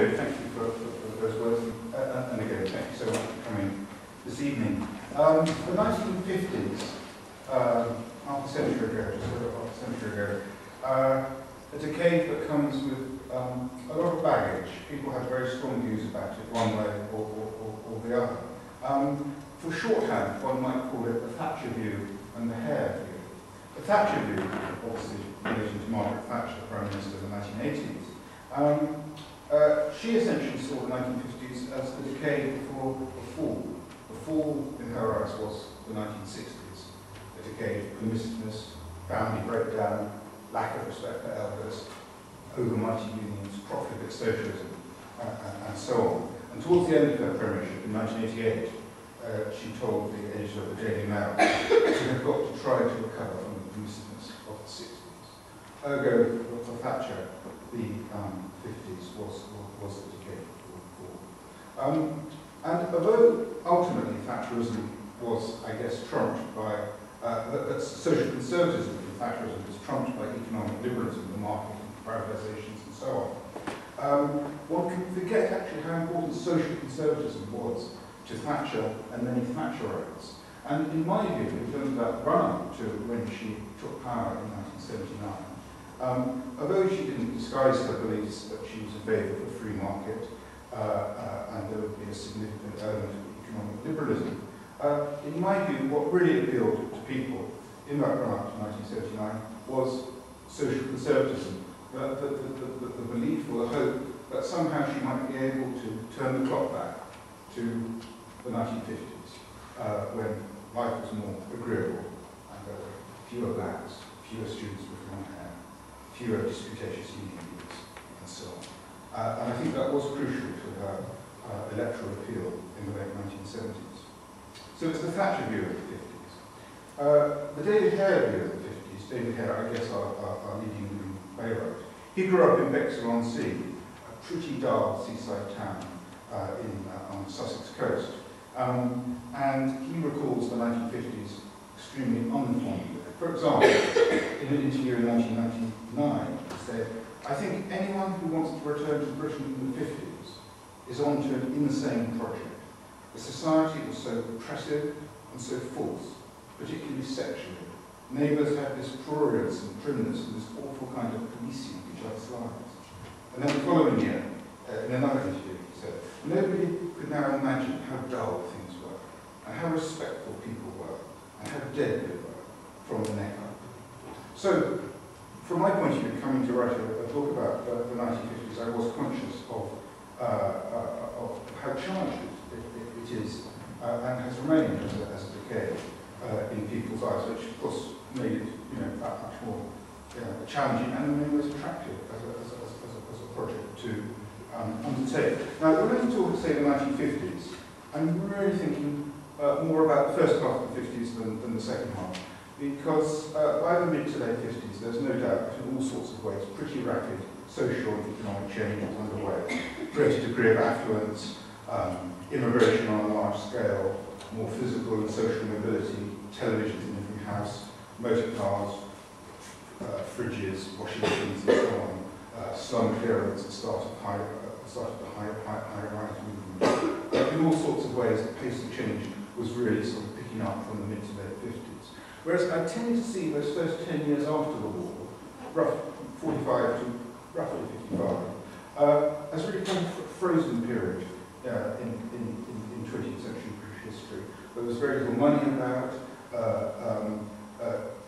David, thank you for those words, and again, thank you so much for coming this evening. The 1950s, half a century ago, just over half a century ago, a decade that comes with a lot of baggage. People have very strong views about it, one way or the other. For shorthand, one might call it the Thatcher view and the Hare view. The Thatcher view, obviously in relation to Margaret Thatcher, the Prime Minister of the 1980s, she essentially saw the 1950s as the decade before the fall. The fall, in her eyes, was the 1960s, a decade of permissiveness, family breakdown, lack of respect for elders, overmighty unions, profligate socialism, and so on. And towards the end of her premiership in 1988, she told the editor of the Daily Mail she had got to try to recover from the permissiveness of the 60s. Ergo, for Thatcher, the 50s was the decade before the fall. And although ultimately Thatcherism was, I guess, trumped by social conservatism in Thatcherism was trumped by economic liberalism, the market, privatizations, and so on. One can forget actually how important social conservatism was to Thatcher and many Thatcherites. And in my view, in terms of that run-up to when she took power in 1979, although she didn't disguise her beliefs that she was in favour of a free market and there would be a significant element of economic liberalism, in my view, what really appealed to people in that run-up to 1979 was social conservatism, the belief or the hope that somehow she might be able to turn the clock back to the 1950s, when life was more agreeable and there were fewer blacks, fewer students with long hair, fewer disputatious union leaders, and so on. And I think that was crucial to her electoral appeal in the late 1970s. So it's the Thatcher view of the 50s. The David Hare view of the 50s, David Hare, I guess, our leading living playwright. He grew up in Bexhill-on-Sea, a pretty dull seaside town on the Sussex coast. And he recalls the 1950s extremely unfondly. For example, in an interview in 1999, he said, "I think anyone who wants to return to Britain in the 50s is on to an insane project. The society was so oppressive and so false, particularly sexually. Neighbours had this prurience and primness and this awful kind of policing of each other's lives." And then the following year, in another interview, he said, "Nobody could now imagine how dull things were, and how respectful people were, and how dead they were from the neck up." So, from my point of view, coming to write a book about the 1950s, I was conscious of how charged it is and has remained as a decade in people's eyes, which of course made it that much more challenging and in many ways attractive as a project to undertake. Now, when I talk, say, the 1950s, I'm really thinking more about the first half of the 50s than the second half, because by the mid to late 50s, there's no doubt that in all sorts of ways, pretty rapid social and economic change was underway. Greater degree of affluence, immigration on a large scale, more physical and social mobility, televisions in every house, motor cars, fridges, washing machines, and so on, slum clearance, the start of the high-rise movement. In all sorts of ways, the pace of change was really sort of picking up from the mid to late 50s. Whereas I tend to see those first 10 years after the war, roughly 45 to roughly 55, as really kind of a frozen period in 20th century British history. There was very little money about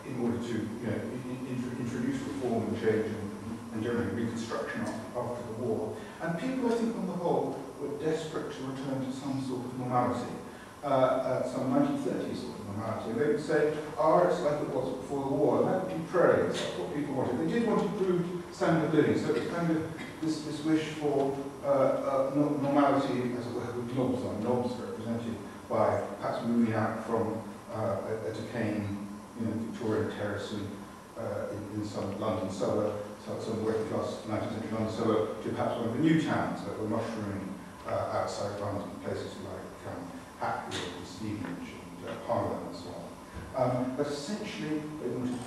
in order to introduce reform and change and generally reconstruction after the war. And people, I think, on the whole, were desperate to return to some sort of normality, some 1930s sort of normality. They would say, it's like it was before the war, and that would be praise, that's what people wanted. They did want improved standard of living, so it was kind of this wish for normality, as it were, with knobs represented by perhaps moving out from a decaying Victorian terrace in some London suburb, some working class 19th century London suburb, to perhaps one of the new towns that were mushrooming outside London, places like Hatfield and Stevenage and Harlow and so on. But essentially, they wanted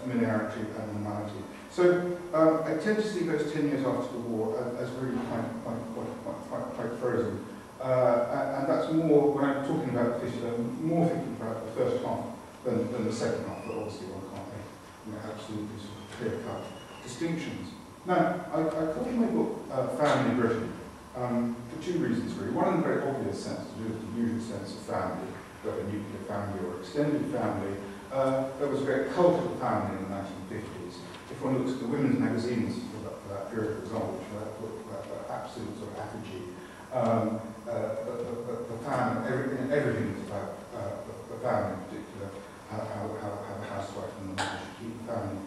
familiarity and normality. So I tend to see those 10 years after the war as really quite frozen. And that's more, when I'm talking about this, more thinking about the first half than the second half, but obviously one can't make absolutely sort of clear-cut distinctions. Now, I called my book Family Britain for two reasons, really. One in a very obvious sense, to do with the usual sense of family, whether nuclear family or extended family. There was a great cult of the family in the 1950s. If one looks at the women's magazines for that period, for example, which were absolute sort of apogee, the family, everything was about the family in particular, how the housewife and the mother should keep the family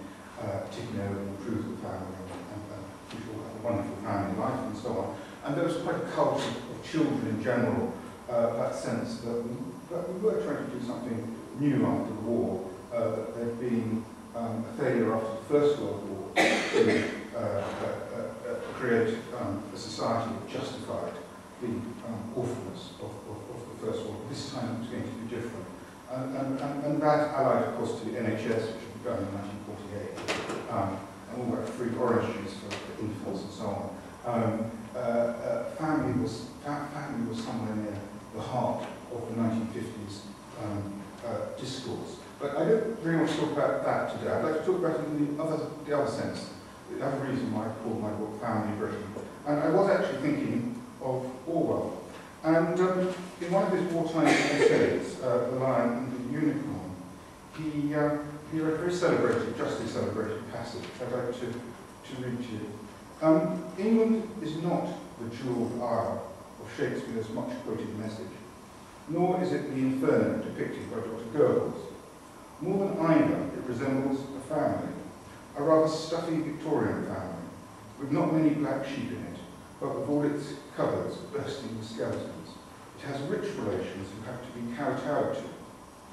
ticking over and improve the family, and people have a wonderful family life and so on. And there was quite a cult of children in general, that sense that we were trying to do something new after the war, that there'd been a failure after the First World War to create a society that justified the awfulness of the First World War. This time it was going to be different. And that allied, of course, to the NHS, which had begun in 1948, and all that free orange juice for infants and so on. Family was somewhere near the heart of the 1950s discourse. But I don't really want to talk about that today. I'd like to talk about it in the other sense, the other reason why I called my book Family Britain. And I was actually thinking of Orwell. And in one of his wartime essays, The Lion and the Unicorn, he wrote a very celebrated, justly celebrated passage I'd like to read to you. England is not the jewelled isle of Shakespeare's much-quoted message, nor is it the inferno depicted by Dr. Goebbels. More than either, it resembles a family, a rather stuffy Victorian family, with not many black sheep in it, but with all its cupboards bursting with skeletons. It has rich relations who have to be kowtowed to,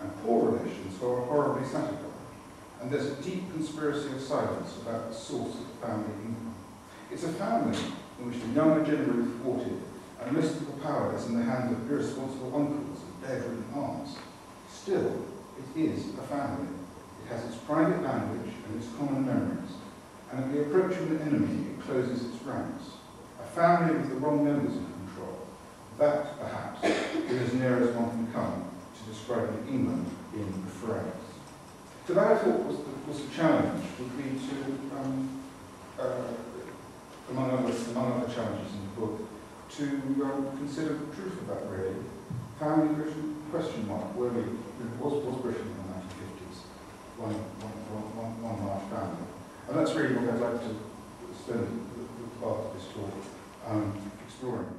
and poor relations who are horribly satirized. And there's a deep conspiracy of silence about the source of the family income. It's a family in which the younger generally thwarted, and most of the power is in the hands of irresponsible uncles and bedridden aunts. Still, it is a family. It has its private language and its common memories, and at the approach of an enemy, it closes its ranks. A family with the wrong members in control. That, perhaps, is as near as one can come to describing England in the phrase. So that I thought was the challenge, would be to, among other challenges in the book, to consider the truth of that, really. Family Britain, question mark, where was Britain in the 1950s? One large family. And that's really what I'd like to spend the part of this talk exploring.